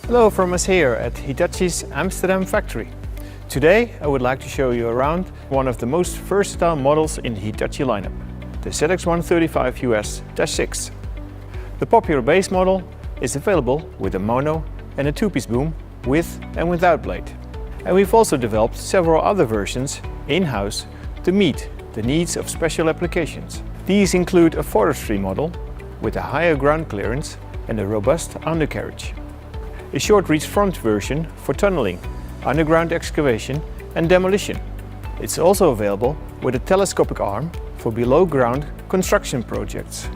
Hello from us here at Hitachi's Amsterdam factory. Today I would like to show you around one of the most versatile models in the Hitachi lineup, the ZX135US6. The popular base model is available with a mono and a two-piece boom with and without blade. And we've also developed several other versions in-house to meet the needs of special applications. These include a forestry model with a higher ground clearance and a robust undercarriage, a short-reach front version for tunneling, underground excavation and demolition. It's also available with a telescopic arm for below-ground construction projects.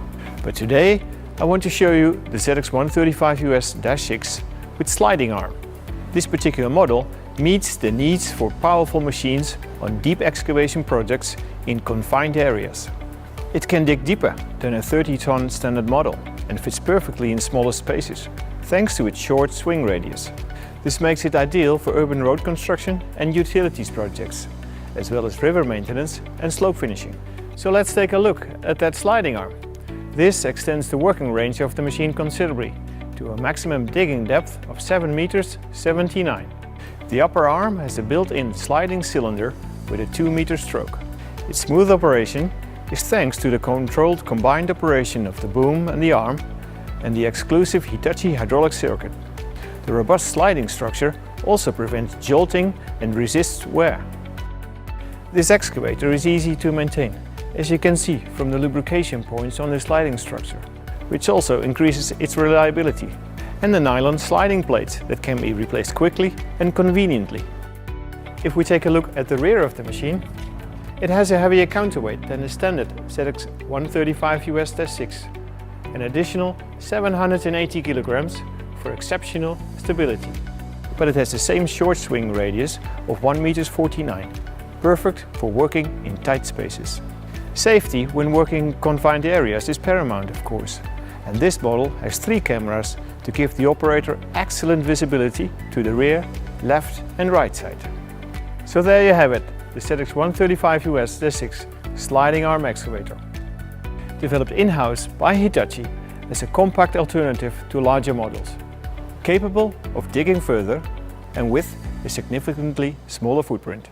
But today I want to show you the ZX135US6 with sliding arm. This particular model meets the needs for powerful machines on deep excavation projects in confined areas. It can dig deeper than a 30-ton standard model and fits perfectly in smaller spaces, thanks to its short swing radius. This makes it ideal for urban road construction and utilities projects, as well as river maintenance and slope finishing. So let's take a look at that sliding arm. This extends the working range of the machine considerably, to a maximum digging depth of 7 meters 79. The upper arm has a built-in sliding cylinder with a 2-meter stroke. Its smooth operation is thanks to the controlled combined operation of the boom and the arm and the exclusive Hitachi hydraulic circuit. The robust sliding structure also prevents jolting and resists wear. This excavator is easy to maintain, as you can see from the lubrication points on the sliding structure, which also increases its reliability, and the nylon sliding plates that can be replaced quickly and conveniently. If we take a look at the rear of the machine, it has a heavier counterweight than the standard ZX135US6, an additional 780 kilograms for exceptional stability. But it has the same short swing radius of 1 meters 49, perfect for working in tight spaces. Safety when working in confined areas is paramount, of course, and this model has 3 cameras to give the operator excellent visibility to the rear, left and right side. So there you have it, the ZX135US6 sliding arm excavator. Developed in-house by Hitachi as a compact alternative to larger models, capable of digging further and with a significantly smaller footprint.